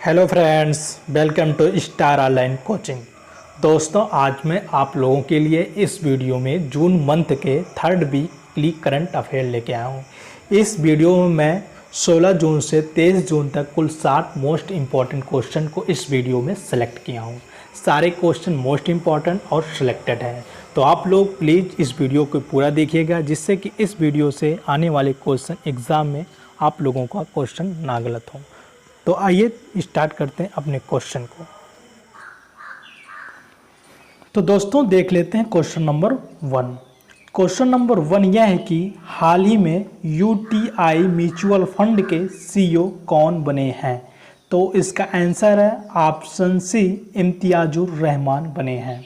Hello friends, welcome to star online coaching. दोस्तों, आज मैं आप लोगों के लिए इस वीडियो में जून मंथ के थर्ड वीकली करंट अफेयर लेके आया हूँ। इस वीडियो में मैं 16 जून से 23 जून तक कुल 60 मोस्ट इम्पॉर्टेंट क्वेश्चन को इस वीडियो में सेलेक्ट किया हूँ। सारे क्वेश्चन मोस्ट इम्पॉर्टेंट और सिलेक्टेड हैं, तो आप लोग प्लीज़ इस वीडियो को पूरा देखिएगा, जिससे कि इस वीडियो से आने वाले क्वेश्चन एग्ज़ाम में आप लोगों का क्वेश्चन ना गलत हो। तो आइए स्टार्ट करते हैं अपने क्वेश्चन को। तो दोस्तों, देख लेते हैं क्वेश्चन नंबर 1। क्वेश्चन नंबर 1 यह है कि हाल ही में यूटीआई म्यूचुअल फंड के सीईओ कौन बने हैं। तो इसका आंसर है ऑप्शन सी, इम्तियाजुर रहमान बने हैं।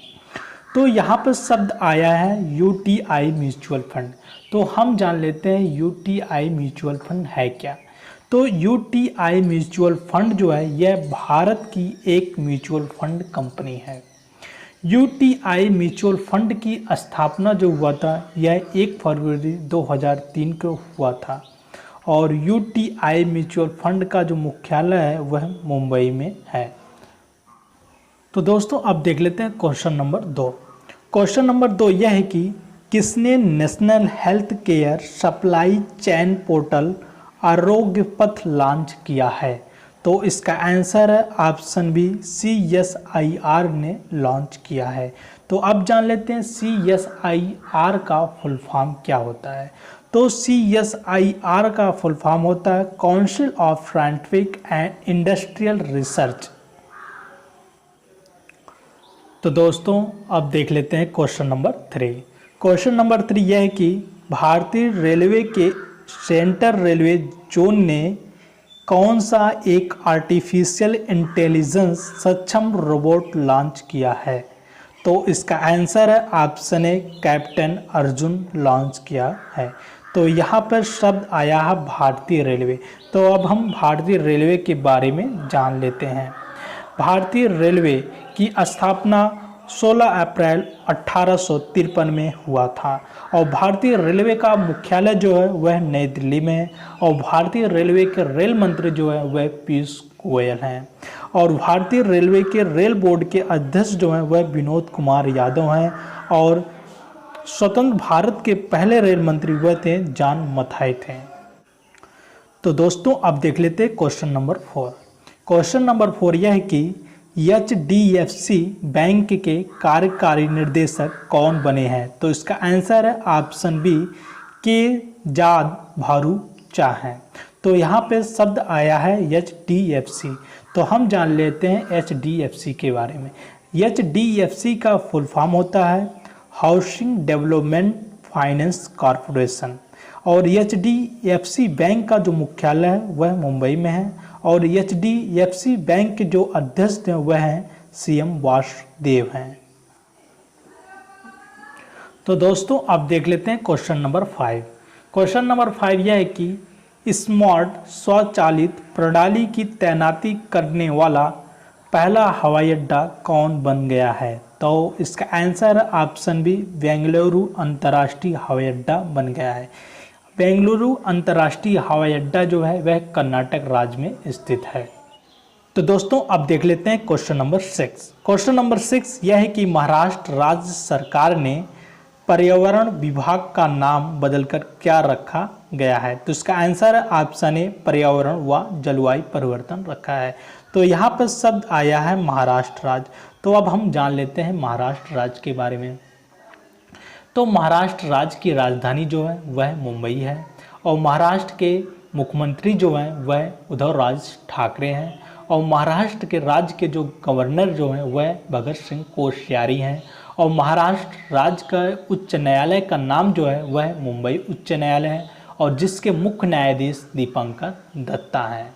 तो यहाँ पर शब्द आया है यूटीआई म्यूचुअल फंड। तो हम जान लेते हैं यूटीआई म्यूचुअल फंड है क्या। तो यूटीआई म्यूचुअल फंड जो है यह भारत की एक म्यूचुअल फंड कंपनी है। यूटीआई म्यूचुअल फंड की स्थापना जो हुआ था यह 1 फरवरी 2003 को हुआ था, और यूटीआई म्यूचुअल फंड का जो मुख्यालय है वह मुंबई में है। तो दोस्तों, अब देख लेते हैं क्वेश्चन नंबर 2। क्वेश्चन नंबर 2 यह है कि किसने national health care supply chain portal आरोग्य पथ लॉन्च किया है। तो इसका आंसर है ऑप्शन बी, CSIR ने लॉन्च किया है। तो अब जान लेते हैं CSIR का फुल फॉर्म क्या होता है। तो CSIR का फुल फॉर्म होता है council of scientific and industrial research. तो दोस्तों, अब देख लेते हैं क्वेश्चन नंबर 3। क्वेश्चन नंबर 3 यह है कि भारतीय रेलवे के सेंट्रल रेलवे जोन ने कौन सा एक आर्टिफिशियल इंटेलिजेंस सक्षम रोबोट लॉन्च किया है। तो इसका आंसर है option A, captain Arjun launch किया है। तो यहाँ पर शब्द आया है भारतीय रेलवे। तो अब हम भारतीय रेलवे के बारे में जान लेते हैं। भारतीय रेलवे की स्थापना 16 अप्रैल 1853 में हुआ था, और भारतीय रेलवे का मुख्यालय जो है वह नई दिल्ली में है, और भारतीय रेलवे के रेल मंत्री जो है वह पीयूष गोयल हैं, और भारतीय रेलवे के रेल बोर्ड के अध्यक्ष जो हैं वह विनोद कुमार यादव हैं, और स्वतंत्र भारत के पहले रेल मंत्री वह थे जॉन मथाई थे। तो दोस्तों, अब देख लेते हैं क्वेश्चन नंबर 4। क्वेश्चन नंबर 4 यह है कि HDFC बैंक के कार्यकारी निर्देशक कौन बने हैं। तो इसका आंसर है ऑप्शन बी, के जाद भरूचा हैं। तो यहाँ पे शब्द आया है HDFC। तो हम जान लेते हैं HDFC के बारे में। HDFC का फुल फॉर्म होता है हाउसिंग डेवलपमेंट फाइनेंस कॉरपोरेशन, और HDFC बैंक का जो मुख्यालय है वह मुंबई में है, और HDFC बैंक के जो अध्यक्ष हैं वह हैं CM वासुदेव हैं। तो दोस्तों, अब देख लेते हैं क्वेश्चन नंबर 5। क्वेश्चन नंबर 5 यह है कि स्मार्ट स्वचालित प्रणाली की तैनाती करने वाला पहला हवाई अड्डा कौन बन गया है। तो इसका आंसर है ऑप्शन बी, बेंगलुरु अंतर्राष्ट्रीय हवाई अड्डा बन गया है। बेंगलुरु अंतर्राष्ट्रीय हवाई अड्डा जो है वह कर्नाटक राज्य में स्थित है। तो दोस्तों, अब देख लेते हैं क्वेश्चन नंबर 6। क्वेश्चन नंबर 6 यह है कि महाराष्ट्र राज्य सरकार ने पर्यावरण विभाग का नाम बदलकर क्या रखा गया है। तो इसका आंसर है ऑप्शन ए, पर्यावरण व जलवायु परिवर्तन रखा है। तो यहाँ पर शब्द आया है महाराष्ट्र राज्य। तो अब हम जान लेते हैं महाराष्ट्र राज्य के बारे में। तो महाराष्ट्र राज्य की राजधानी जो है वह मुंबई है, और महाराष्ट्र के मुख्यमंत्री जो हैं वह उद्धव राज ठाकरे हैं, और महाराष्ट्र के राज्य के जो गवर्नर जो हैं वह भगत सिंह कोश्यारी हैं, और महाराष्ट्र राज्य का उच्च न्यायालय का नाम जो है वह मुंबई उच्च न्यायालय है, और जिसके मुख्य न्यायाधीश दीपंकर दत्ता हैं।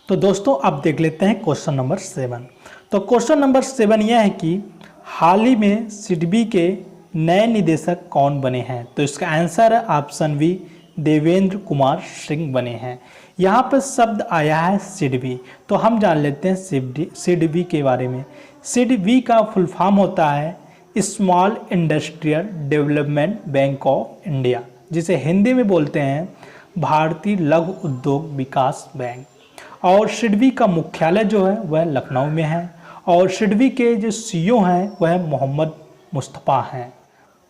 तो दोस्तों, अब देख लेते हैं क्वेश्चन नंबर 7। तो क्वेश्चन नंबर 7 यह है कि हाल ही में सिडबी के नए निदेशक कौन बने हैं। तो इसका आंसर है ऑप्शन बी, देवेंद्र कुमार सिंह बने हैं। यहाँ पर शब्द आया है सिडबी। तो हम जान लेते हैं सिडबी के बारे में। सिडबी का फुल फॉर्म होता है small industrial development bank of India, जिसे हिंदी में बोलते हैं भारतीय लघु उद्योग विकास बैंक। और सिडबी का मुख्यालय जो है वह लखनऊ में है और सिडबी के जो सीईओ हैं वह मोहम्मद मुस्तफ़ा हैं।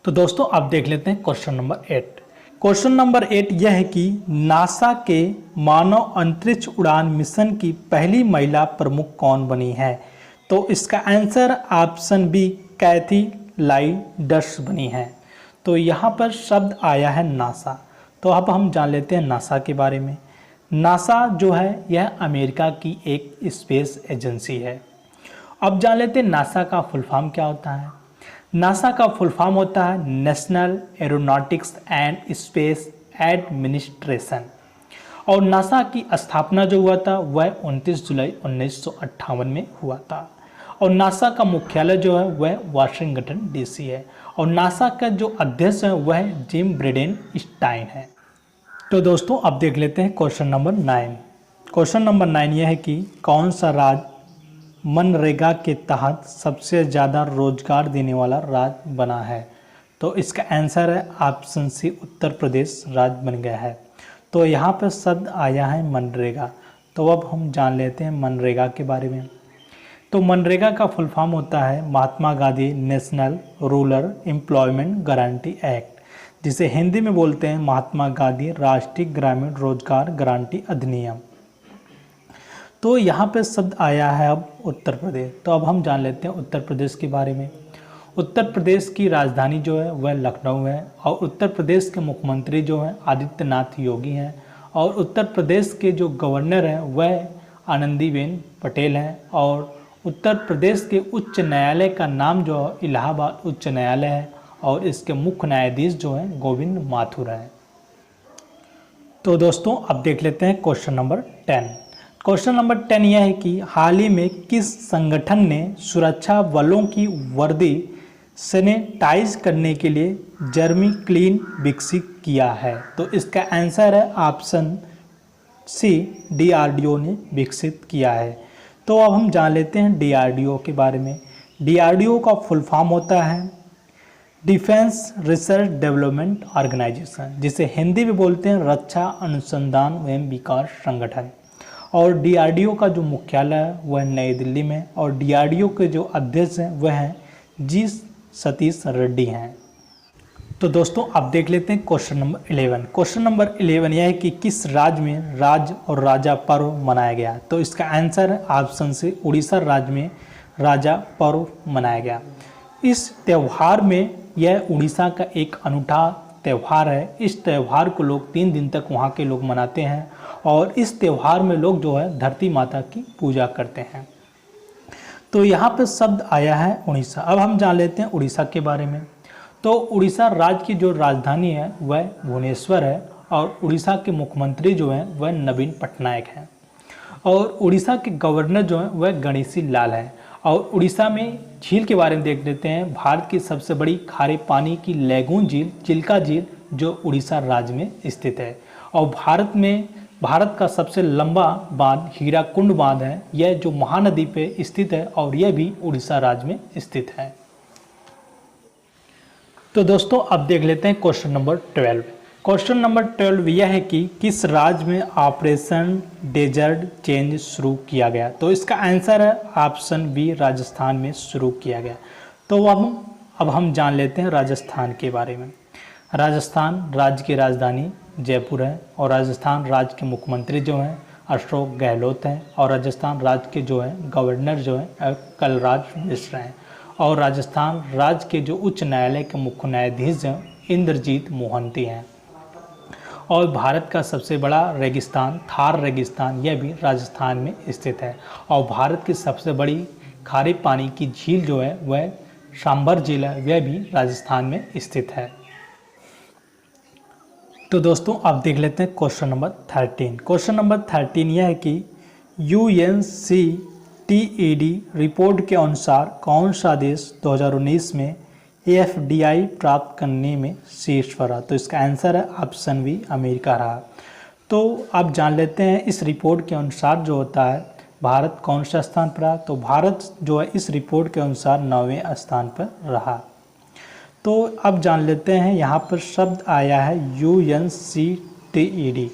तो दोस्तों अब देख लेते हैं क्वेश्चन नंबर 8। क्वेश्चन नंबर 8 यह है कि नासा के मानव अंतरिक्ष उड़ान मिशन की पहली महिला प्रमुख कौन बनी है? तो इसका आंसर ऑप्शन बी कैथी लाइडर्स बनी है। तो यहाँ पर शब्द आया है नासा। तो अब हम जान लेते हैं नासा के बारे में। नासा जो है यह अमेरिका की एक स्पेस एजेंसी है। अब जान लेते हैं नासा का फुल फॉर्म क्या होता है। नासा का फुल फॉर्म होता है national aeronautics and space administration. और नासा की स्थापना जो हुआ था वह 29 जुलाई 1958 में हुआ था। और नासा का मुख्यालय जो है वह वाशिंगटन डीसी है। और नासा का जो अध्यक्ष है वह जिम ब्रिडेनस्टाइन है। तो दोस्तों अब देख लेते हैं क्वेश्चन नंबर 9। क्वेश्चन नंबर 9 यह है कि कौन सा राज्य मनरेगा के तहत सबसे ज़्यादा रोजगार देने वाला राज्य बना है? तो इसका आंसर है ऑप्शन सी उत्तर प्रदेश राज्य बन गया है। तो यहाँ पर शब्द आया है मनरेगा। तो अब हम जान लेते हैं मनरेगा के बारे में। तो मनरेगा का फुल फॉर्म होता है Mahatma Gandhi national rural employment guarantee act, जिसे हिंदी में बोलते हैं महात्मा गांधी राष्ट्रीय ग्रामीण रोजगार गारंटी अधिनियम। तो यहाँ पे शब्द आया है अब उत्तर प्रदेश। तो अब हम जान लेते हैं उत्तर प्रदेश के बारे में। उत्तर प्रदेश की राजधानी जो है वह लखनऊ है और उत्तर प्रदेश के मुख्यमंत्री जो हैं आदित्यनाथ योगी हैं और उत्तर प्रदेश के जो गवर्नर हैं वह आनंदीबेन पटेल हैं और उत्तर प्रदेश के उच्च न्यायालय का नाम जो है इलाहाबाद उच्च न्यायालय है और इसके मुख्य न्यायाधीश जो हैं गोविंद माथुर हैं। तो दोस्तों अब देख लेते हैं क्वेश्चन नंबर 10। क्वेश्चन नंबर 10 यह है कि हाल ही में किस संगठन ने सुरक्षा बलों की वर्दी सैनिटाइज करने के लिए जर्मी क्लीन विकसित किया है? तो इसका आंसर है ऑप्शन सी डीआरडीओ ने विकसित किया है। तो अब हम जान लेते हैं डीआरडीओ के बारे में। डीआरडीओ का फुल फॉर्म होता है डिफेंस रिसर्च डेवलपमेंट ऑर्गेनाइजेशन, जिसे हिंदी में बोलते हैं रक्षा अनुसंधान एवं विकास संगठन। और डीआरडीओ का जो मुख्यालय है वह नई दिल्ली में और डीआरडीओ के जो अध्यक्ष हैं वह हैं जी सतीश रेड्डी हैं। तो दोस्तों अब देख लेते हैं क्वेश्चन नंबर 11। क्वेश्चन नंबर 11 यह है कि किस राज्य में राज और राजा पर्व मनाया गया? तो इसका आंसर है ऑप्शन से उड़ीसा राज्य में राजा पर्व मनाया गया। इस त्यौहार में यह उड़ीसा का एक अनूठा त्यौहार है। इस त्यौहार को लोग 3 दिन तक वहाँ के लोग मनाते हैं और इस त्यौहार में लोग जो है धरती माता की पूजा करते हैं। तो यहाँ पे शब्द आया है उड़ीसा। अब हम जान लेते हैं उड़ीसा के बारे में। तो उड़ीसा राज्य की जो राजधानी है वह भुवनेश्वर है और उड़ीसा के मुख्यमंत्री जो हैं वह नवीन पटनायक हैं और उड़ीसा के गवर्नर जो हैं वह गणेशी लाल हैं। और उड़ीसा में झील के बारे में देख लेते हैं। भारत की सबसे बड़ी खारे पानी की लैगून झील चिल्का झील जो उड़ीसा राज्य में स्थित है। और भारत का सबसे लंबा बांध हीराकुंड बांध है, यह जो महानदी पे स्थित है और यह भी उड़ीसा राज्य में स्थित है। तो दोस्तों अब देख लेते हैं क्वेश्चन नंबर 12। क्वेश्चन नंबर 12 यह है कि किस राज्य में ऑपरेशन डेजर्ट चेंज शुरू किया गया? तो इसका आंसर है ऑप्शन बी राजस्थान में शुरू किया गया। तो अब हम जान लेते हैं राजस्थान के बारे में। राजस्थान राज्य की राजधानी जयपुर है और राजस्थान राज्य के मुख्यमंत्री जो हैं अशोक गहलोत हैं और राजस्थान राज्य के जो हैं गवर्नर जो हैं कलराज मिश्र हैं और राजस्थान राज्य के जो उच्च न्यायालय के मुख्य न्यायाधीश हैं इंद्रजीत मोहंती हैं। और भारत का सबसे बड़ा रेगिस्तान थार रेगिस्तान यह भी राजस्थान में स्थित है और भारत की सबसे बड़ी खारे पानी की झील जो है वह सांभर झील है, वह भी राजस्थान में स्थित है। तो दोस्तों अब देख लेते हैं क्वेश्चन नंबर 13। क्वेश्चन नंबर 13 यह है कि UNCTAD रिपोर्ट के अनुसार कौन सा देश 2019 में FDI प्राप्त करने में शीर्ष पर रहा? तो इसका आंसर है ऑप्शन बी अमेरिका रहा। तो आप जान लेते हैं इस रिपोर्ट के अनुसार जो होता है भारत कौन सा स्थान पर रहा? तो भारत जो है इस रिपोर्ट के अनुसार 9वें स्थान पर रहा। तो अब जान लेते हैं यहाँ पर शब्द आया है यूएनसीटीईडी।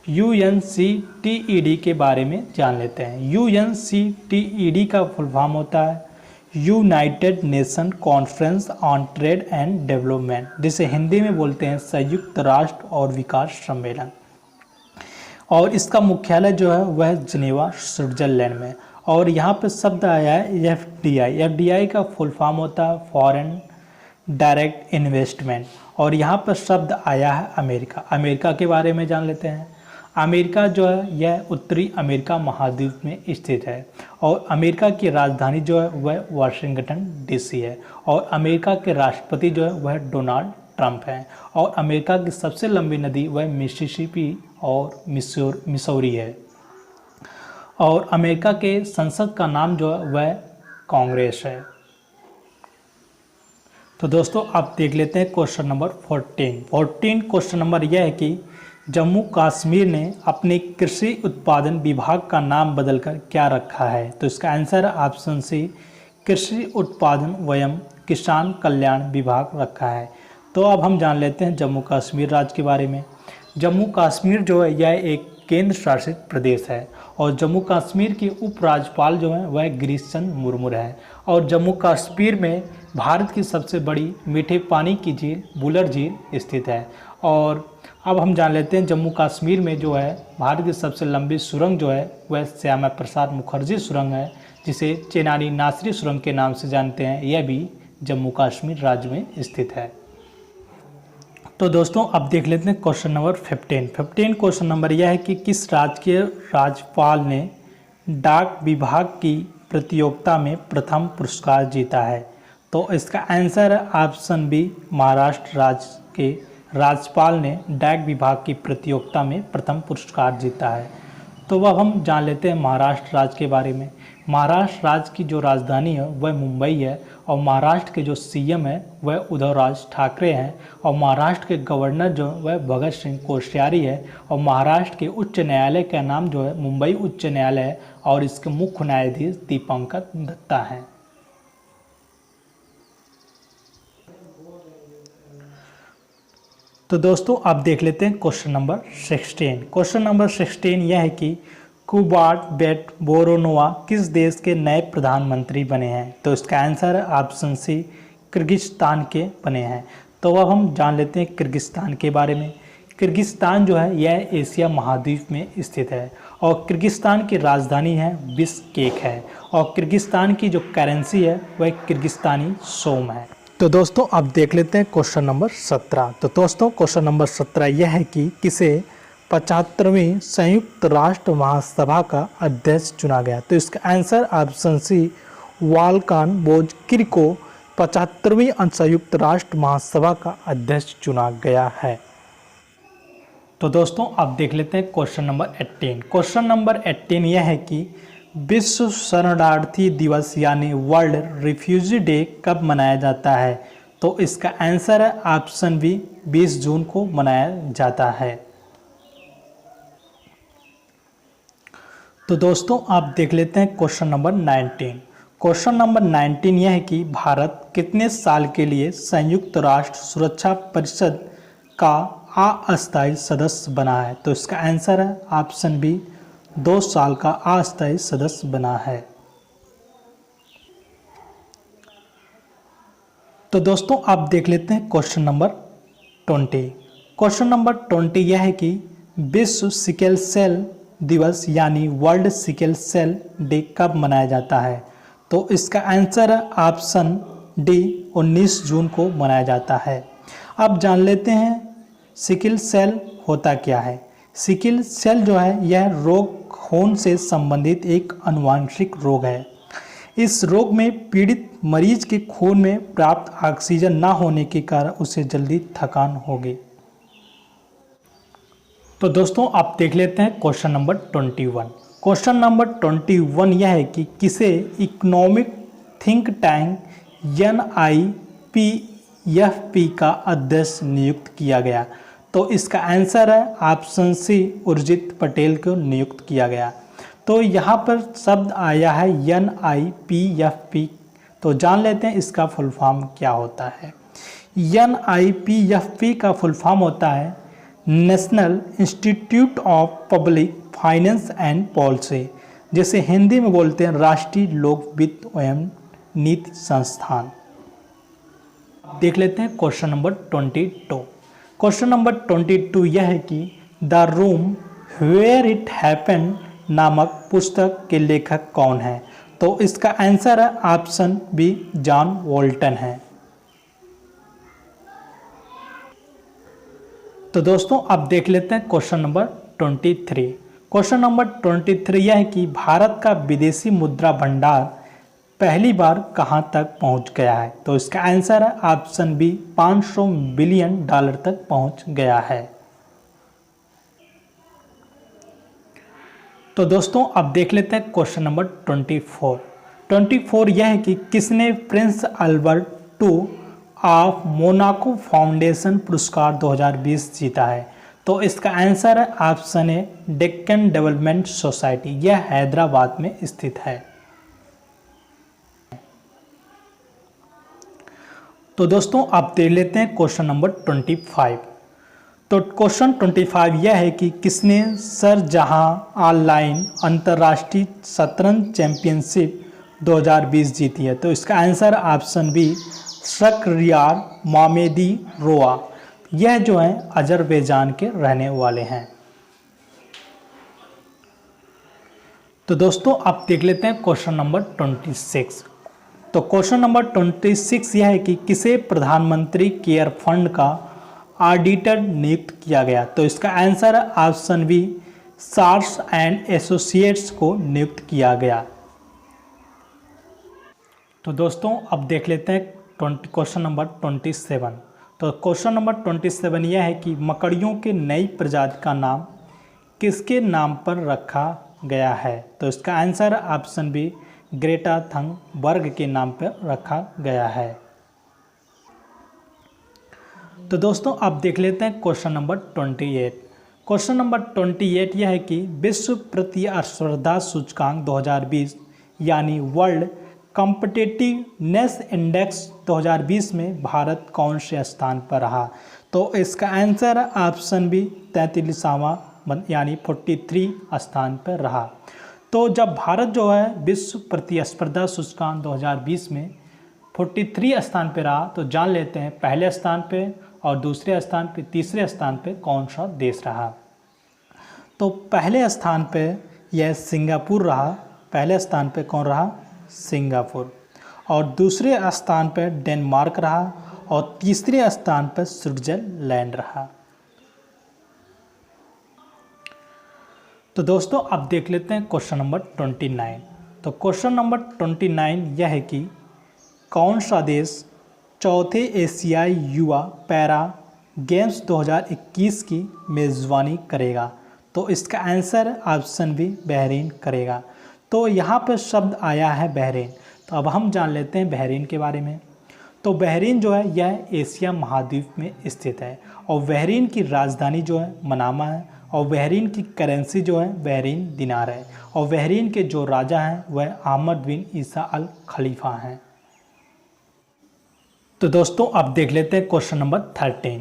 यूएनसीटीईडी के बारे में जान लेते हैं। यूएनसीटीईडी का फुल फॉर्म होता है United nation conference on trade and development, जिसे हिंदी में बोलते हैं संयुक्त राष्ट्र और विकास सम्मेलन। और इसका मुख्यालय जो है वह जिनेवा स्विट्जरलैंड में। और यहाँ पे शब्द आया है एफडीआई। एफडीआई का फुल फॉर्म होता है फॉरेन डायरेक्ट इन्वेस्टमेंट। और यहाँ पर शब्द आया है अमेरिका। अमेरिका के बारे में जान लेते हैं। अमेरिका जो है यह उत्तरी अमेरिका महाद्वीप में स्थित है और अमेरिका की राजधानी जो है वह वाशिंगटन डीसी है। और अमेरिका के राष्ट्रपति जो है वह डोनाल्ड ट्रंप हैं। और अमेरिका की सबसे लंबी नदी वह मिसिसिपी और मिसौरी है। और अमेरिका के संसद का नाम जो है वह कांग्रेस है। तो दोस्तों आप देख लेते हैं क्वेश्चन नंबर 14 क्वेश्चन नंबर यह है कि जम्मू कश्मीर ने अपने कृषि उत्पादन विभाग का नाम बदलकर क्या रखा है। तो इसका आंसर ऑप्शन सी कृषि उत्पादन एवं किसान कल्याण विभाग रखा है। तो अब हम जान लेते हैं जम्मू कश्मीर राज्य के बारे में। जम्मू कश्मीर जो है यह एक केंद्र शासित प्रदेश है और जम्मू कश्मीर के उपराज्यपाल जो हैं वह गिरीश चंद्र मुर्मू है। और जम्मू कश्मीर में भारत की सबसे बड़ी मीठे पानी की झील बुलर झील स्थित है। और अब हम जान लेते हैं जम्मू कश्मीर में जो है भारत की सबसे लंबी सुरंग जो है वह श्यामा प्रसाद मुखर्जी सुरंग है, जिसे चेनानी नासरी सुरंग के नाम से जानते हैं। यह भी जम्मू कश्मीर राज्य में स्थित है। तो दोस्तों अब देख लेते हैं क्वेश्चन नंबर 15 क्वेश्चन नंबर यह है कि किस राज्य के राज्यपाल ने डाक विभाग की प्रतियोगिता में प्रथम पुरस्कार जीता है। तो इसका आंसर है ऑप्शन बी महाराष्ट्र राज्य के राज्यपाल ने डाक विभाग की प्रतियोगिता में प्रथम पुरस्कार जीता है। तो वह हम जान लेते हैं महाराष्ट्र राज्य के बारे में। महाराष्ट्र राज्य की जो राजधानी है वह मुंबई है और महाराष्ट्र के जो सीएम है वह उद्धव राज ठाकरे हैं और महाराष्ट्र के गवर्नर जो वह भगत सिंह कोश्यारी है। और महाराष्ट्र के उच्च न्यायालय का नाम जो है मुंबई उच्च न्यायालय है और इसके मुख्य न्यायाधीश दीपांकर दत्ता हैं। तो दोस्तों आप देख लेते हैं क्वेश्चन नंबर 16 क्वेश्चन नंबर 16 यह है कि कुबार्ट बेट बोरोनोवा किस देश के नए प्रधानमंत्री बने हैं। तो इसका आंसर है ऑप्शन सी किर्गिस्तान के बने हैं। तो अब हम जान लेते हैं किर्गिस्तान के बारे में। किर्गिस्तान जो है यह एशिया महाद्वीप में स्थित है और किर्गिस्तान की राजधानी है बिश्केक है। और किर्गिस्तान की जो करेंसी है वह किर्गिस्तानी सोम है। तो दोस्तों आप देख लेते हैं क्वेश्चन नंबर 17। तो दोस्तों क्वेश्चन नंबर 17 यह है कि किसे 75वीं संयुक्त राष्ट्र महासभा का अध्यक्ष चुना गया। तो इसका आंसर ऑप्शन सी वाल्कान बोजकिर को 75वीं संयुक्त राष्ट्र महासभा का अध्यक्ष चुना गया है। तो दोस्तों आप देख लेते हैं क्वेश्चन नंबर 18 क्वेश्चन नंबर 18 यह है कि विश्व शरणार्थी दिवस यानी वर्ल्ड रिफ्यूजी डे कब मनाया जाता है। तो इसका आंसर है ऑप्शन बी 20 जून को मनाया जाता है। तो दोस्तों आप देख लेते हैं क्वेश्चन नंबर 19 क्वेश्चन नंबर 19 यह है कि भारत कितने साल के लिए संयुक्त राष्ट्र सुरक्षा परिषद का अस्थायी सदस्य बना है। तो इसका आंसर है ऑप्शन बी 2 साल का अस्थायी सदस्य बना है। तो दोस्तों आप देख लेते हैं क्वेश्चन नंबर 20 क्वेश्चन नंबर 20 यह है कि विश्व सिकल सेल दिवस यानी वर्ल्ड सिकल सेल डे कब मनाया जाता है। तो इसका आंसर है ऑप्शन डी 19 जून को मनाया जाता है। अब जान लेते हैं सिकल सेल होता क्या है। सिकल सेल जो है यह रोग खून से संबंधित एक आनुवंशिक रोग है। इस रोग में पीड़ित मरीज के खून में प्राप्त ऑक्सीजन न होने के कारण उसे जल्दी थकान होगी। तो दोस्तों आप देख लेते हैं क्वेश्चन नंबर 21 क्वेश्चन नंबर 21 यह है कि किसे इकोनॉमिक थिंक टैंक NIPFP का अध्यक्ष नियुक्त किया गया। तो इसका आंसर है ऑप्शन सी उर्जित पटेल को नियुक्त किया गया। तो यहाँ पर शब्द आया है NIPFP। तो जान लेते हैं इसका फुल फॉर्म क्या होता है। NIPFP का फुल फॉर्म होता है national institute of public finance and policy, जिसे हिंदी में बोलते हैं राष्ट्रीय लोक वित्त एवं नीति संस्थान। देख लेते हैं क्वेश्चन नंबर 22। क्वेश्चन नंबर 22 यह है कि the room where it happened नामक पुस्तक के लेखक कौन है? तो इसका आंसर है ऑप्शन बी, जॉन वोल्टन है। तो दोस्तों अब देख लेते हैं क्वेश्चन नंबर 23। क्वेश्चन नंबर 23 यह है कि भारत का विदेशी मुद्रा भंडार पहली बार कहां तक पहुंच गया है? तो इसका आंसर है ऑप्शन बी, $500 बिलियन तक पहुंच गया है। तो दोस्तों अब देख लेते हैं क्वेश्चन नंबर 24। 24 यह है कि किसने Prince Albert II of Monaco foundation पुरस्कार 2020 जीता है? तो इसका आंसर है option A, Deccan development society. यह हैदराबाद में स्थित है। तो दोस्तों आप देख लेते हैं क्वेश्चन नंबर 25। तो क्वेश्चन 25 यह है कि किसने शारजाह ऑनलाइन अंतर्राष्ट्रीय शतरंज चैंपियनशिप 2020 जीती है? तो इसका आंसर ऑप्शन बी, शख्रियार मामेदीरोवा। यह जो है अजरबैजान के रहने वाले हैं। तो दोस्तों आप देख लेते हैं क्वेश्चन नंबर 26। तो क्वेश्चन नंबर 26 यह है कि किसे प्रधानमंत्री केयर फंड का ऑडिटर नियुक्त किया गया? तो इसका आंसर है ऑप्शन बी, शार्स एंड एसोसिएट्स को नियुक्त किया गया। तो दोस्तों अब देख लेते हैं क्वेश्चन नंबर 27। तो क्वेश्चन नंबर 27 यह है कि मकड़ियों के नई प्रजाति का नाम किसके नाम पर रखा गया है? तो इसका answer option B, Greta Thunberg के नाम पर रखा गया है। तो दोस्तों अब देख लेते हैं क्वेश्चन नंबर 28। क्वेश्चन नंबर 28 यह है कि विश्व प्रतिस्पर्धा सूचकांक 2020 यानी वर्ल्ड कॉम्पिटिटिवनेस इंडेक्स 2020 में भारत कौन से स्थान पर रहा? तो इसका आंसर ऑप्शन बी, 33वां यानी 43 स्थान पर रहा। तो जब भारत जो है विश्व प्रतिस्पर्धा सूचकांक 2020 में 43 स्थान पर रहा, तो जान लेते हैं पहले स्थान पे और दूसरे स्थान पे, तीसरे स्थान पे कौन सा देश रहा? तो पहले स्थान पे यह सिंगापुर रहा। पहले स्थान पे कौन रहा? सिंगापुर। और दूसरे स्थान पर डेनमार्क रहा और तीसरे स्थान पर स्विट्जरलैंड रहा। तो दोस्तों अब देख लेते हैं क्वेश्चन नंबर 29। तो क्वेश्चन नंबर 29 यह है कि कौन सा देश चौथे एशियाई युवा पैरा गेम्स 2021 की मेज़बानी करेगा? तो इसका आंसर ऑप्शन बी, बहरीन करेगा। तो यहाँ पर शब्द आया है बहरीन। तो अब हम जान लेते हैं बहरीन के बारे में। तो बहरीन जो है यह एशिया महाद्वीप में स्थित है और बहरीन की राजधानी जो है मनामा है और बहरीन की करेंसी जो है बहरीन दिनार है और बहरीन के जो राजा हैं वह अहमद बिन ईसा अल खलीफा हैं। तो दोस्तों अब देख लेते हैं क्वेश्चन नंबर 13।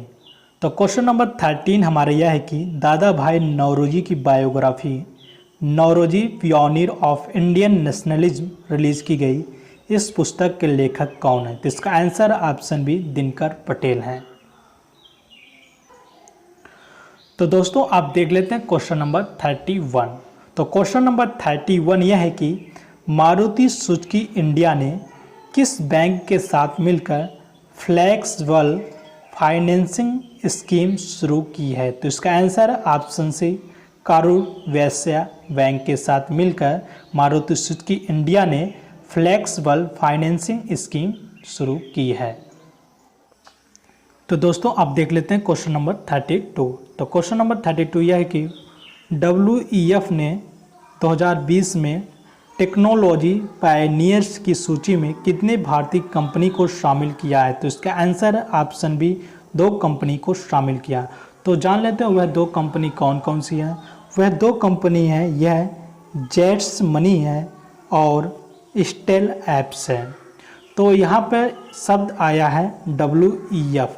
तो क्वेश्चन नंबर 13 हमारे यह है कि दादा भाई नौरोजी की biography Naoroji pioneer of Indian nationalism release की गई। इस पुस्तक के लेखक कौन है? तो इसका answer option B, Dinkar Patel हैं। तो दोस्तों आप देख लेते हैं क्वेश्चन नंबर 31। तो क्वेश्चन नंबर 31 यह है कि मारुति सुजुकी इंडिया ने किस बैंक के साथ मिलकर फ्लेक्सिबल फाइनेंसिंग स्कीम शुरू की है? तो इसका आंसर ऑप्शन सी, करूर वैश्य बैंक के साथ मिलकर मारुति सुजुकी इंडिया ने फ्लेक्सिबल फाइनेंसिंग स्कीम शुरू की है। तो दोस्तों आप देख लेते हैं क्वेश्चन नंबर 32। तो क्वेश्चन नंबर 32 यह है कि WEF ने 2020 में टेक्नोलॉजी पायनियर्स की सूची में कितने भारतीय कंपनी को शामिल किया है? तो इसका आंसर ऑप्शन बी, 2 कंपनी को शामिल किया। तो जान लेते हैं वह 2 कंपनी कौन कौन सी हैं। वह 2 कंपनी हैं, यह जेट्स मनी है और स्टेल एप्स है। तो यहाँ पर शब्द आया है WEF।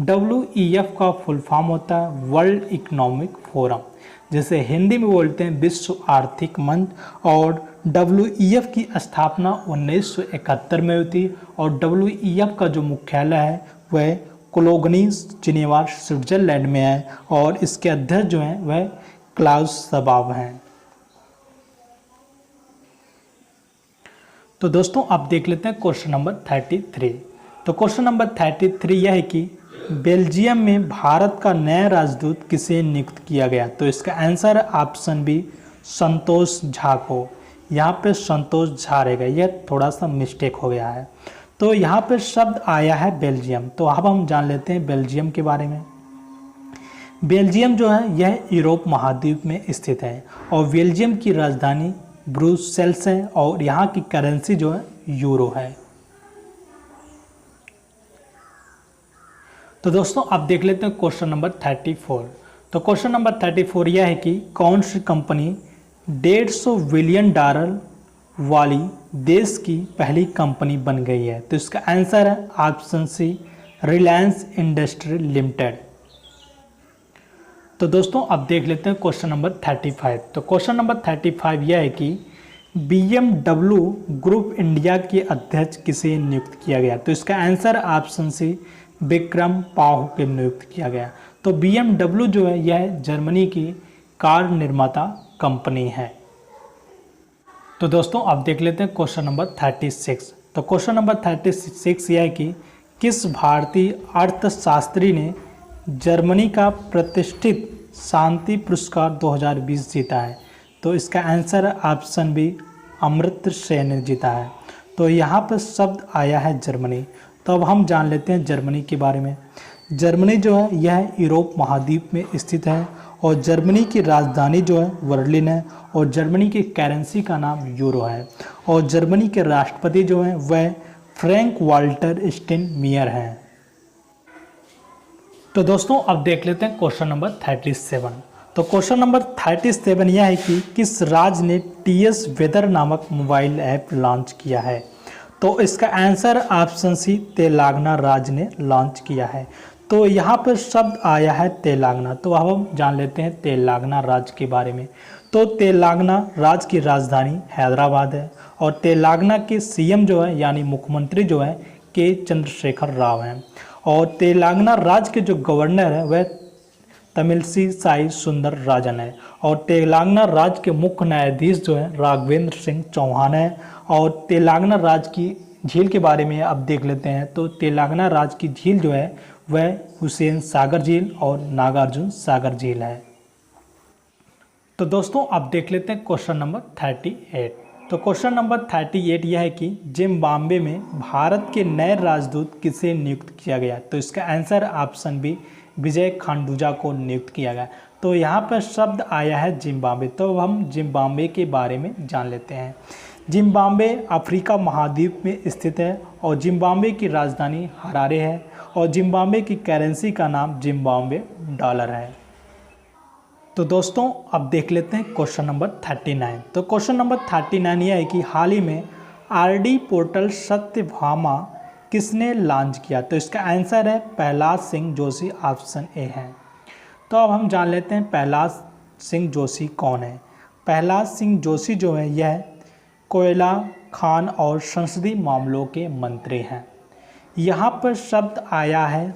WEF का फुल फॉर्म होता है वर्ल्ड इकोनॉमिक फोरम, जिसे हिंदी में बोलते हैं विश्व आर्थिक मंच। और WEF की स्थापना 1971 में हुई थी और WEF का जो मुख्यालय है वह कोलोगनी जिनेवा स्विट्जरलैंड में है और इसके अध्यक्ष जो हैं वह क्लाउस शवाब हैं। तो दोस्तों आप देख लेते हैं क्वेश्चन नंबर 33। तो क्वेश्चन नंबर 33 यह है कि बेल्जियम में भारत का नया राजदूत किसे नियुक्त किया गया। तो इसका आंसर है ऑप्शन बी संतोष झा को। यहाँ पे संतोष झा रहेगा, यह थोड़ा सा मिस्टेक हो गया है। तो यहाँ पे शब्द आया है बेल्जियम। तो अब हम जान लेते हैं बेल्जियम के बारे में। बेल्जियम जो है यह यूरोप महाद्वीप में स्थित है और बेल्जियम की राजधानी ब्रुसेल्स है और यहाँ की करेंसी जो है यूरो है। तो दोस्तों आप देख लेते हैं क्वेश्चन नंबर 34। तो क्वेश्चन नंबर 34 यह है कि कौन सी कंपनी $150 बिलियन वाली देश की पहली कंपनी बन गई है। तो इसका आंसर है option C Reliance Industry Limited. तो दोस्तों अब देख लेते हैं क्वेश्चन नंबर 35। तो क्वेश्चन नंबर 35 यह है कि BMW ग्रुप इंडिया के अध्यक्ष किसे नियुक्त किया गया। तो इसका आंसर ऑप्शन सी विक्रम पाहु के नियुक्त किया गया। तो BMW जो है यह जर्मनी की कार निर्माता कंपनी है। तो दोस्तों आप देख लेते हैं क्वेश्चन नंबर 36। तो क्वेश्चन नंबर 36 यह है कि किस भारतीय अर्थशास्त्री ने जर्मनी का प्रतिष्ठित शांति पुरस्कार 2020 जीता है। तो इसका answer option B Amartya Sen ने जीता है। तो यहाँ पर शब्द आया है जर्मनी। तो अब हम जान लेते हैं जर्मनी के बारे में। जर्मनी जो है यह यूरोप महाद्वीप में स्थित है और जर्मनी की राजधानी जो है बर्लिन है और जर्मनी की करेंसी का नाम यूरो है और जर्मनी के राष्ट्रपति जो हैं वह फ्रैंक वाल्टर स्टाइनमायर हैं। तो दोस्तों अब देख लेते हैं क्वेश्चन नंबर 37। तो क्वेश्चन नंबर 37 यह है कि किस राज्य ने TS वेदर नामक मोबाइल ऐप लॉन्च किया है। तो इसका आंसर ऑप्शन सी तेलंगाना राज्य ने लॉन्च किया है। तो यहाँ पर शब्द आया है तेलंगाना। तो अब हम जान लेते हैं तेलंगाना राज्य के बारे में। तो तेलंगाना राज्य की राजधानी हैदराबाद है और तेलंगाना के CM जो है यानी मुख्यमंत्री जो है के चंद्रशेखर राव हैं और तेलंगाना राज्य के जो गवर्नर है वह तमिलसी साई सुंदर राजन है और तेलंगाना राज्य के मुख्य न्यायाधीश जो है राघवेंद्र सिंह चौहान है। और तेलंगाना राज्य की झील के बारे में अब देख लेते हैं। तो तेलंगाना राज्य की झील जो है वह हुसैन सागर झील और नागार्जुन सागर झील है। तो दोस्तों आप देख लेते हैं क्वेश्चन नंबर 38। तो क्वेश्चन नंबर 38 यह है कि जिम्बाब्वे में भारत के नए राजदूत किसे नियुक्त किया गया। तो इसका आंसर ऑप्शन बी विजय खांडूजा को नियुक्त किया गया। तो यहाँ पर शब्द आया है जिम्बाब्वे। तो हम जिम्बाब्वे के बारे में जान लेते हैं। जिम्बाब्वे अफ्रीका महाद्वीप में स्थित है और जिम्बाब्वे की राजधानी हरारे है और जिम्बाब्वे की करेंसी का नाम जिम्बाब्वे डॉलर है। तो दोस्तों अब देख लेते हैं क्वेश्चन नंबर 39। तो क्वेश्चन नंबर 39 यह है कि हाल ही में RD पोर्टल सत्यभामा किसने लॉन्च किया। तो इसका आंसर है प्रहलाद सिंह जोशी, ऑप्शन ए है। तो अब हम जान लेते हैं प्रहलाद सिंह जोशी कौन है। प्रहलाद सिंह जोशी जो है यह कोयला खान और संसदीय मामलों के मंत्री हैं। यहाँ पर शब्द आया है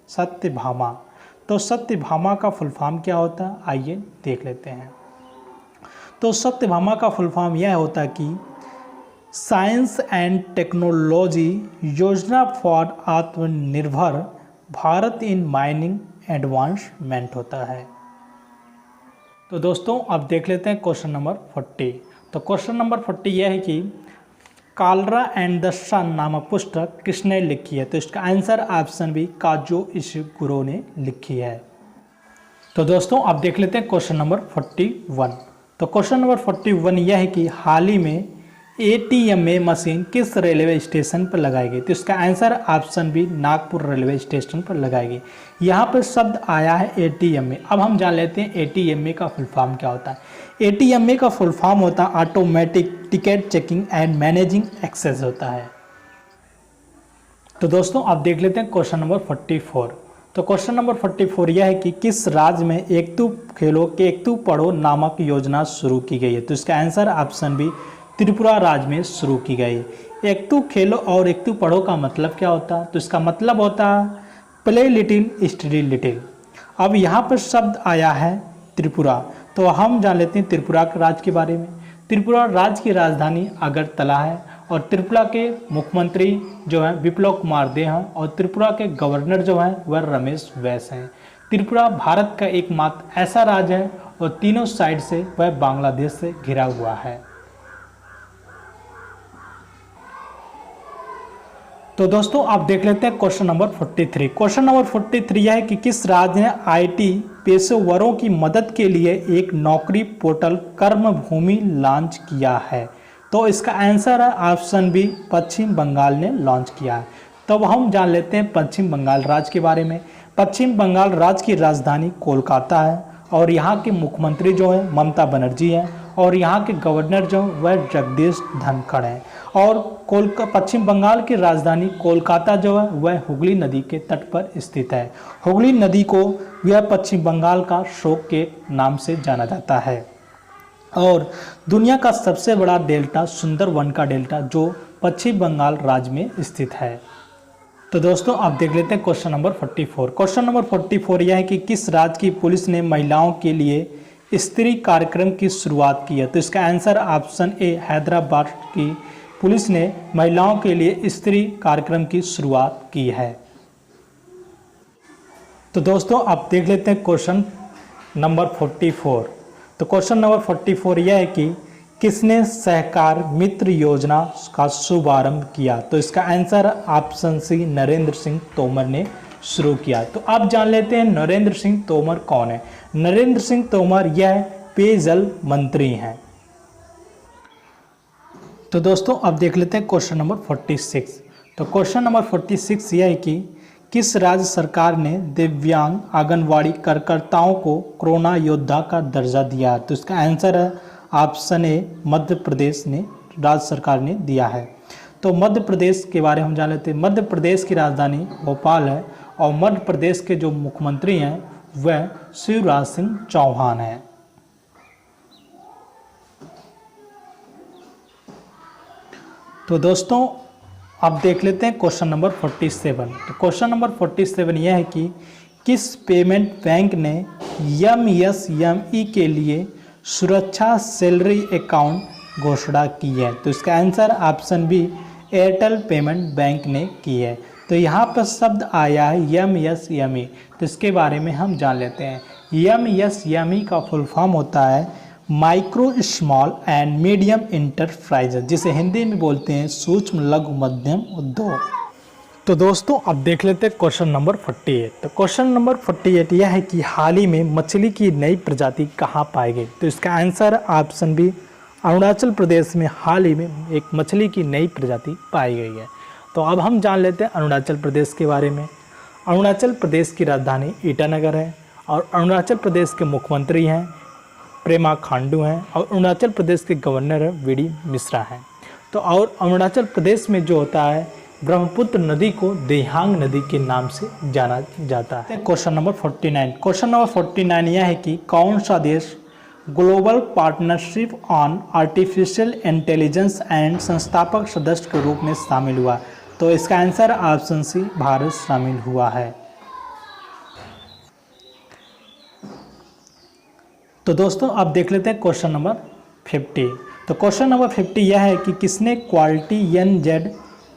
सत्यभामा। तो सत्यभामा का फुल फॉर्म क्या होता है आइए देख लेते हैं। तो सत्यभामा का फुल फॉर्म यह होता है कि साइंस एंड टेक्नोलॉजी योजना फॉर आत्मनिर्भर भारत इन माइनिंग एडवांसमेंट होता है। तो दोस्तों अब देख लेते हैं क्वेश्चन नंबर 40। तो क्वेश्चन नंबर 40 यह है कि कालरा एंड द सन नामक पुस्तक किसने लिखी है। तो इसका answer option B Kazuo Ishiguro ने लिखी है। तो दोस्तों अब देख लेते हैं क्वेश्चन नंबर 41। तो क्वेश्चन नंबर 41 यह है कि हाल ही में ATMA मशीन किस रेलवे स्टेशन पर लगाई गई। तो इसका answer option B Nagpur railway station पर लगाई गई। यहाँ पर शब्द आया है ATMA। अब हम जान लेते हैं ATMA का फुल फॉर्म क्या होता है। ATMA का फुल फॉर्म होता है automatic ticket checking and managing access होता है। तो दोस्तों आप देख लेते हैं क्वेश्चन नंबर 44। तो क्वेश्चन नंबर 44 यह है कि किस राज्य में एक तू खेलो के एक तू पढ़ो नामक योजना शुरू की गई है। तो इसका आंसर ऑप्शन बी त्रिपुरा राज्य में शुरू की गई। एक तू खेलो और एक तू पढ़ो का मतलब क्या होता है? तो इसका मतलब होता है प्ले लिटिल स्टडी लिटिल। अब यहाँ पर शब्द आया है त्रिपुरा, तो हम जान लेते हैं त्रिपुरा के राज्य के बारे में। त्रिपुरा राज्य की राजधानी अगरतला है और त्रिपुरा के मुख्यमंत्री जो हैं विप्लव कुमार देव हैं और त्रिपुरा के गवर्नर जो हैं वह रमेश बैस हैं। त्रिपुरा भारत का एकमात्र ऐसा राज्य है और तीनों साइड से वह बांग्लादेश से घिरा हुआ है। तो दोस्तों आप देख लेते हैं क्वेश्चन नंबर 43। क्वेश्चन नंबर 43 यह है कि किस राज्य ने आईटी पेशेवरों की मदद के लिए एक नौकरी पोर्टल कर्मभूमि लॉन्च किया है? तो इसका आंसर है ऑप्शन बी पश्चिम बंगाल ने लॉन्च किया है। तो हम जान लेते हैं पश्चिम बंगाल राज्य के बारे में। पश्चिम बंगाल राज्य की राजधानी कोलकाता है और यहाँ के मुख्यमंत्री जो है ममता बनर्जी हैं और यहाँ के गवर्नर जो वह जगदीश धनखड़ हैं। और पश्चिम बंगाल की राजधानी कोलकाता जो है वह हुगली नदी के तट पर स्थित है। हुगली नदी को यह पश्चिम बंगाल का शोक के नाम से जाना जाता है। और दुनिया का सबसे बड़ा डेल्टा सुंदरवन का डेल्टा जो पश्चिम बंगाल राज्य में स्थित है। तो दोस्तों आप देख लेते हैं क्वेश्चन नंबर 44। क्वेश्चन नंबर 44 यह है कि किस राज्य की पुलिस ने महिलाओं के लिए स्त्री कार्यक्रम की शुरुआत की है? तो इसका आंसर ऑप्शन ए हैदराबाद की पुलिस ने महिलाओं के लिए स्त्री कार्यक्रम की शुरुआत की है। तो दोस्तों आप देख लेते हैं क्वेश्चन नंबर 44। तो क्वेश्चन नंबर 44 यह है कि किसने सहकार मित्र योजना का शुभारंभ किया? तो इसका answer option C Narendra Singh Tomar ने शुरू किया। तो आप जान लेते हैं नरेंद्र सिंह तोमर कौन है। नरेंद्र सिंह तोमर यह पेयजल मंत्री हैं। तो दोस्तों अब देख लेते हैं क्वेश्चन नंबर 46। तो क्वेश्चन नंबर 46 यह है कि किस राज्य सरकार ने दिव्यांग आंगनवाड़ी कार्यकर्ताओं को कोरोना योद्धा का दर्जा दिया है? तो इसका आंसर है ऑप्शन ए मध्य प्रदेश ने राज्य सरकार ने दिया है। तो मध्य प्रदेश के बारे में हम जान लेते हैं। मध्य प्रदेश की राजधानी भोपाल है और मध्य प्रदेश के जो मुख्यमंत्री हैं वह शिवराज सिंह चौहान हैं। तो दोस्तों अब देख लेते हैं क्वेश्चन नंबर 47। तो क्वेश्चन नंबर 47 यह है कि किस पेमेंट बैंक ने एमएसएमई के लिए सुरक्षा सैलरी अकाउंट घोषणा की है? तो इसका answer option B Airtel payment bank ने की है। तो यहाँ पर शब्द आया है एमएसएमई, तो इसके बारे में हम जान लेते हैं। एमएसएमई का फुल फॉर्म होता है micro small and medium enterprises, जिसे हिंदी में बोलते हैं सूक्ष्म लघु मध्यम उद्योग। तो दोस्तों अब देख लेते हैं क्वेश्चन नंबर 48। तो क्वेश्चन नंबर 48 यह है कि हाल ही में मछली की नई प्रजाति कहाँ पाई गई? तो इसका answer option B Arunachal Pradesh में हाल ही में एक मछली की नई प्रजाति पाई गई है। तो अब हम जान लेते हैं अरुणाचल प्रदेश के बारे में। अरुणाचल प्रदेश की राजधानी ईटानगर है और अरुणाचल प्रदेश के मुख्यमंत्री हैं प्रेमा खांडू हैं और अरुणाचल प्रदेश के गवर्नर वीडी मिश्रा हैं। तो और अरुणाचल प्रदेश में जो होता है ब्रह्मपुत्र नदी को देहांग नदी के नाम से जाना जाता है। Question number 49। क्वेश्चन नंबर 49 यह है कि कौन सा देश global partnership on artificial intelligence and संस्थापक सदस्य के रूप में शामिल हुआ? तो इसका आंसर ऑप्शन सी भारत शामिल हुआ है। तो दोस्तों आप देख लेते हैं क्वेश्चन नंबर 50। तो क्वेश्चन नंबर 50 यह है कि किसने quality एनजेड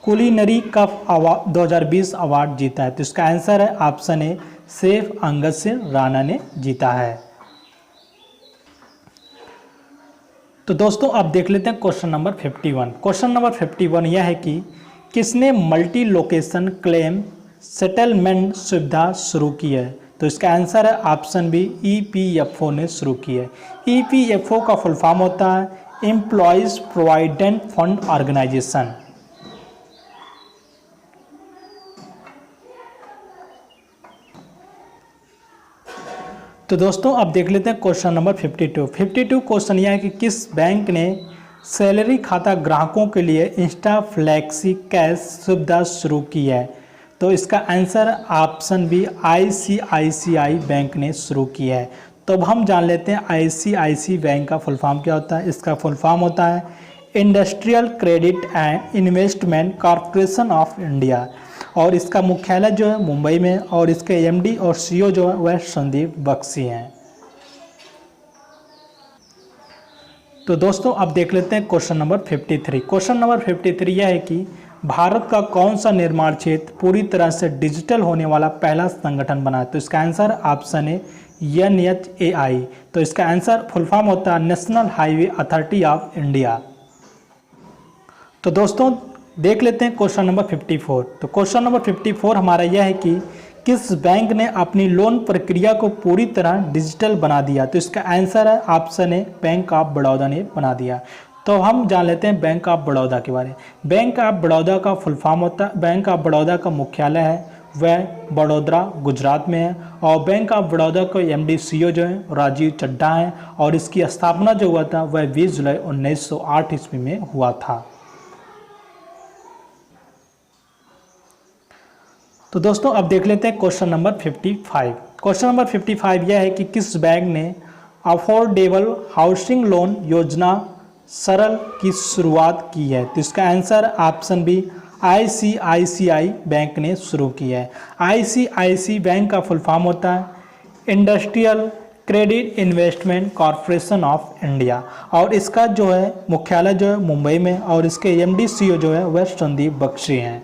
culinary cup award 2020 award जीता है? तो इसका आंसर है option A chef Angad Singh Rana ने जीता है। तो दोस्तों आप देख लेते हैं क्वेश्चन नंबर 51। क्वेश्चन नंबर 51 यह है कि किसने मल्टी लोकेशन क्लेम सेटलमेंट सुविधा शुरू की है? तो इसका आंसर है ऑप्शन बी ईपीएफओ ने शुरू की है। ईपीएफओ का फुल फॉर्म होता है एम्प्लॉयज प्रोविडेंट फंड ऑर्गेनाइजेशन। तो दोस्तों अब देख लेते हैं क्वेश्चन नंबर 52 क्वेश्चन यह है कि किस बैंक ने सैलरी खाता ग्राहकों के लिए इंस्टा फ्लेक्सी कैश सुविधा शुरू की है? तो इसका answer option B ICICI bank ने शुरू किया है। तो अब हम जान लेते हैं आईसीआईसी बैंक का फुल फॉर्म क्या होता है। इसका फुल फॉर्म होता है industrial credit and investment corporation of India, और इसका मुख्यालय जो है मुंबई में, और इसके एमडी और सीईओ जो है वह संदीप बख्शी हैं। तो दोस्तों अब देख लेते हैं क्वेश्चन नंबर 53। क्वेश्चन नंबर 53 यह है कि भारत का कौन सा निर्माण क्षेत्र पूरी तरह से डिजिटल होने वाला पहला संगठन बना है। तो इसका आंसर ऑप्शन है NHAI। तो इसका आंसर फुल फॉर्म होता है national highway authority of India. तो दोस्तों देख लेते हैं क्वेश्चन नंबर 54। तो क्वेश्चन नंबर 54 हमारा यह है कि किस बैंक ने अपनी लोन प्रक्रिया को पूरी तरह डिजिटल बना दिया। तो इसका आंसर है ऑप्शन है बैंक ऑफ बड़ौदा ने बना दिया। तो हम जान लेते हैं बैंक ऑफ बड़ौदा के बारे में। बैंक ऑफ बड़ौदा का फुल फॉर्म होता है, बैंक ऑफ बड़ौदा का मुख्यालय है वह बड़ोदरा गुजरात में है, और बैंक ऑफ बड़ौदा का एमडी सीईओ जो है राजीव चड्ढा है, और इसकी स्थापना जो हुआ था वह 20 जुलाई 1908 ईस्वी में हुआ था। तो दोस्तों अब देख लेते हैं क्वेश्चन नंबर 55। क्वेश्चन नंबर 55 यह है कि किस बैंक ने अफोर्डेबल हाउसिंग लोन योजना सरल की शुरुआत की है। तो इसका answer option B ICICI bank ने शुरू किया है। आईसीआईसी बैंक का फुल फॉर्म होता है industrial credit investment corporation of India, और इसका जो है मुख्यालय जो है मुंबई में, और इसके एमडी सीईओ जो है वह संदीप बख्शी हैं।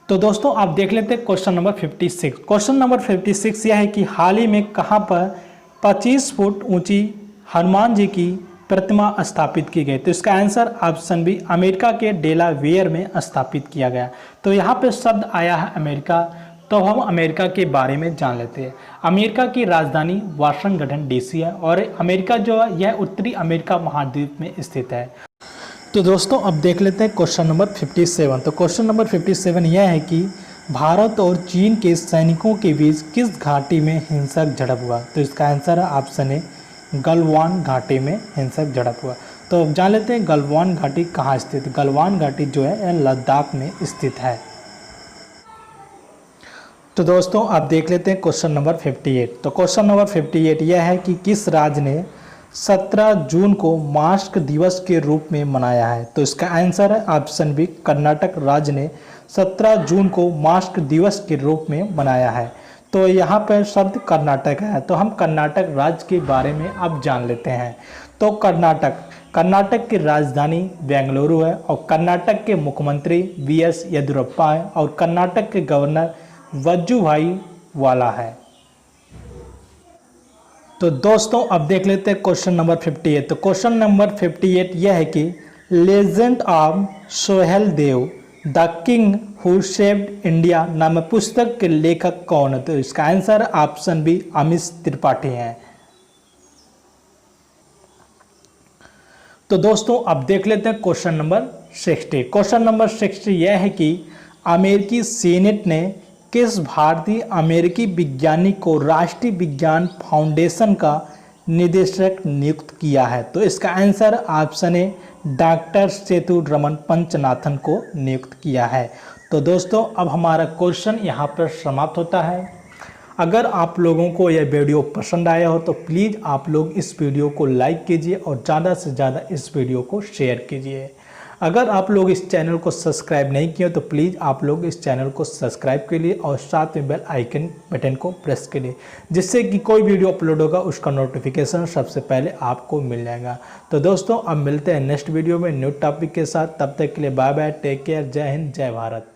तो दोस्तों आप देख लेते हैं क्वेश्चन नंबर 56। क्वेश्चन नंबर 56 यह है कि हाल ही में कहां पर 25 फुट ऊंची हनुमान जी की प्रतिमा स्थापित की गई। तो इसका आंसर ऑप्शन बी अमेरिका के डेलावेयर में स्थापित किया गया। तो यहाँ पे शब्द आया है अमेरिका, तो हम अमेरिका के बारे में जान लेते हैं। अमेरिका की राजधानी वाशिंगटन डीसी है, और अमेरिका जो है यह उत्तरी अमेरिका महाद्वीप में स्थित है। तो दोस्तों अब देख लेते हैं क्वेश्चन नंबर 57। तो क्वेश्चन नंबर 57 यह है कि भारत और चीन के सैनिकों के बीच किस घाटी में हिंसक झड़प हुआ। तो इसका आंसर है ऑप्शन ए गलवान घाटी में हिंसक झड़प हुआ। तो अब जान लेते हैं गलवान घाटी कहाँ स्थित है। गलवान घाटी जो है यह लद्दाख में स्थित है। तो दोस्तों आप देख लेते हैं क्वेश्चन नंबर 58। तो क्वेश्चन नंबर 58 यह है कि किस राज्य ने 17 जून को मास्क दिवस के रूप में मनाया है। तो इसका आंसर है ऑप्शन बी कर्नाटक राज्य ने 17 जून को मास्क दिवस के रूप में मनाया है। तो यहाँ पर शब्द कर्नाटक है, तो हम कर्नाटक राज्य के बारे में अब जान लेते हैं। तो कर्नाटक की राजधानी बेंगलुरु है, और कर्नाटक के मुख्यमंत्री BS येदियुरप्पा है, और कर्नाटक के गवर्नर वजुभाई वाला है। तो दोस्तों अब देख लेते हैं क्वेश्चन नंबर 58। तो क्वेश्चन नंबर 58 यह है कि legend of Suheldev the king who saved India नामक पुस्तक के लेखक कौन है। तो इसका answer option B Amish Tripathi हैं। तो दोस्तों अब देख लेते हैं क्वेश्चन नंबर 60। क्वेश्चन नंबर 60 यह है कि अमेरिकी सीनेट ने किस भारतीय अमेरिकी वैज्ञानिक को राष्ट्रीय विज्ञान फाउंडेशन का निदेशक नियुक्त किया है। तो इसका आंसर ऑप्शन है डॉक्टर सेतुरमन पंचनाथन को नियुक्त किया है। तो दोस्तों अब हमारा क्वेश्चन यहाँ पर समाप्त होता है। अगर आप लोगों को यह वीडियो पसंद आया हो तो प्लीज़ आप लोग इस वीडियो को लाइक कीजिए और ज़्यादा से ज़्यादा इस वीडियो को शेयर कीजिए। अगर आप लोग इस चैनल को सब्सक्राइब नहीं किए तो प्लीज़ आप लोग इस चैनल को सब्सक्राइब के लिए और साथ में बेल आइकन बटन को प्रेस करिए, जिससे कि कोई वीडियो अपलोड होगा उसका नोटिफिकेशन सबसे पहले आपको मिल जाएगा। तो दोस्तों अब मिलते हैं नेक्स्ट वीडियो में न्यू टॉपिक के साथ। तब तक के लिए बाय बाय, टेक केयर, जय हिंद, जय भारत।